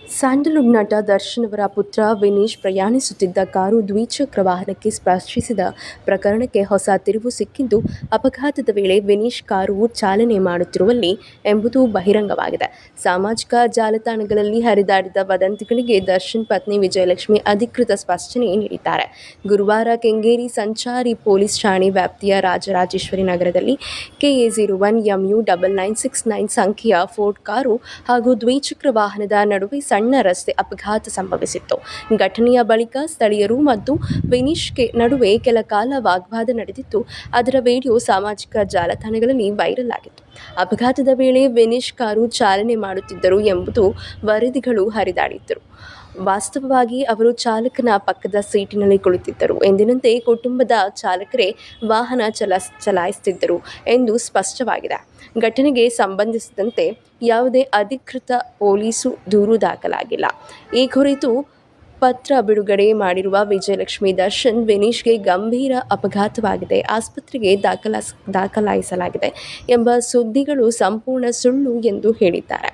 Sandalwood ನಟ ದರ್ಶನ್ ಅವರ ಪುತ್ರ ವಿನೀಶ್ ಪ್ರಯಾಣಿಸುತ್ತಿದ್ದ ಕಾರು ದ್ವಿಚಕ್ರ ವಾಹನಕ್ಕೆ ಸ್ಪರ್ಶಿಸಿದ ಪ್ರಕರಣಕ್ಕೆ ಹೊಸ ತಿರುವು ಸಿಕ್ಕಿದ್ದು, ಅಪಘಾತದ ವೇಳೆ ವಿನೀಶ್ ಕಾರು ಚಾಲನೆ ಮಾಡುತ್ತಿರುವಲ್ಲಿ ಎಂಬುದು ಬಹಿರಂಗವಾಗಿದೆ. ಸಾಮಾಜಿಕ ಜಾಲತಾಣಗಳಲ್ಲಿ ಹರಿದಾಡಿದ ವದಂತಿಗಳಿಗೆ ದರ್ಶನ್ ಪತ್ನಿ ವಿಜಯಲಕ್ಷ್ಮಿ ಅಧಿಕೃತ ಸ್ಪಷ್ಟನೆ ನೀಡಿದ್ದಾರೆ. ಗುರುವಾರ ಕೆಂಗೇರಿ ಸಂಚಾರಿ ಪೊಲೀಸ್ ಠಾಣೆ ವ್ಯಾಪ್ತಿಯ ರಾಜರಾಜೇಶ್ವರಿ ನಗರದಲ್ಲಿ KA01MU9969 ಸಂಖ್ಯೆಯ ಫೋರ್ಡ್ ಕಾರು ಹಾಗೂ ದ್ವಿಚಕ್ರ ವಾಹನದ ನಡುವೆ ಸಣ್ಣ ರಸ್ತೆ ಅಪಘಾತ ಸಂಭವಿಸಿತ್ತು. ಘಟನೆಯ ಬಳಿಕ ಸ್ಥಳೀಯರು ಮತ್ತು ವಿನೀಶ್ಗೆ ನಡುವೆ ಕೆಲ ಕಾಲ ವಾಗ್ವಾದ ನಡೆದಿದ್ದು, ಅದರ ವಿಡಿಯೋ ಸಾಮಾಜಿಕ ಜಾಲತಾಣಗಳಲ್ಲಿ ವೈರಲ್ ಆಗಿತ್ತು. ಅಪಘಾತದ ವೇಳೆ ವಿನೀಶ್ ಕಾರು ಚಾಲನೆ ಮಾಡುತ್ತಿದ್ದರು ಎಂಬುದು ವರದಿಗಳು ಹರಿದಾಡಿದ್ದರು. ವಾಸ್ತವವಾಗಿ ಅವರು ಚಾಲಕನ ಪಕ್ಕದ ಸೀಟಿನಲ್ಲಿ ಕುಳಿತಿದ್ದರು. ಎಂದಿನಂತೆ ಕುಟುಂಬದ ಚಾಲಕರೇ ವಾಹನ ಚಲಾಯಿಸುತ್ತಿದ್ದರು ಎಂದು ಸ್ಪಷ್ಟವಾಗಿದೆ. ಘಟನೆಗೆ ಸಂಬಂಧಿಸಿದಂತೆ ಯಾವುದೇ ಅಧಿಕೃತ ಪೊಲೀಸು ದೂರು ದಾಖಲಾಗಿಲ್ಲ. ಈ ಕುರಿತು ಪತ್ರ ಬಿಡುಗಡೆ ಮಾಡಿರುವ ವಿಜಯಲಕ್ಷ್ಮಿ, ದರ್ಶನ್ ವಿನೀಶ್ಗೆ ಗಂಭೀರ ಅಪಘಾತವಾಗಿದೆ, ಆಸ್ಪತ್ರೆಗೆ ದಾಖಲಿಸಲಾಗಿದೆ ಎಂಬ ಸುದ್ದಿಗಳು ಸಂಪೂರ್ಣ ಸುಳ್ಳು ಎಂದು ಹೇಳಿದ್ದಾರೆ.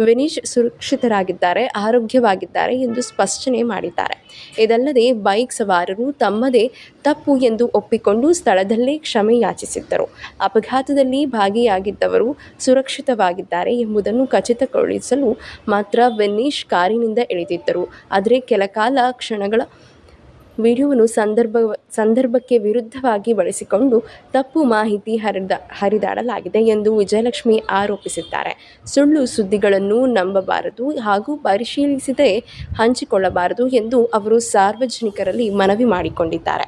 ವಿನೀಶ್ ಸುರಕ್ಷಿತರಾಗಿದ್ದಾರೆ, ಆರೋಗ್ಯವಾಗಿದ್ದಾರೆ ಎಂದು ಸ್ಪಷ್ಟನೆ ಮಾಡಿದ್ದಾರೆ. ಇದಲ್ಲದೆ ಬೈಕ್ ಸವಾರರು ತಮ್ಮದೇ ತಪ್ಪು ಎಂದು ಒಪ್ಪಿಕೊಂಡು ಸ್ಥಳದಲ್ಲೇ ಕ್ಷಮೆ ಯಾಚಿಸಿದ್ದರು. ಅಪಘಾತದಲ್ಲಿ ಭಾಗಿಯಾಗಿದ್ದವರು ಸುರಕ್ಷಿತವಾಗಿದ್ದಾರೆ ಎಂಬುದನ್ನು ಖಚಿತಗೊಳಿಸಲು ಮಾತ್ರ ವಿನೀಶ್ ಕಾರಿನಿಂದ ಇಳಿದಿದ್ದರು. ಆದರೆ ಕೆಲ ಕ್ಷಣಗಳ ವಿಡಿಯೋವನ್ನು ಸಂದರ್ಭಕ್ಕೆ ವಿರುದ್ಧವಾಗಿ ಬಳಸಿಕೊಂಡು ತಪ್ಪು ಮಾಹಿತಿ ಹರಿದಾಡಲಾಗಿದೆ ಎಂದು ವಿಜಯಲಕ್ಷ್ಮಿ ಆರೋಪಿಸಿದ್ದಾರೆ. ಸುಳ್ಳು ಸುದ್ದಿಗಳನ್ನು ನಂಬಬಾರದು ಹಾಗೂ ಪರಿಶೀಲಿಸದೆ ಹಂಚಿಕೊಳ್ಳಬಾರದು ಎಂದು ಅವರು ಸಾರ್ವಜನಿಕರಲ್ಲಿ ಮನವಿ ಮಾಡಿಕೊಂಡಿದ್ದಾರೆ.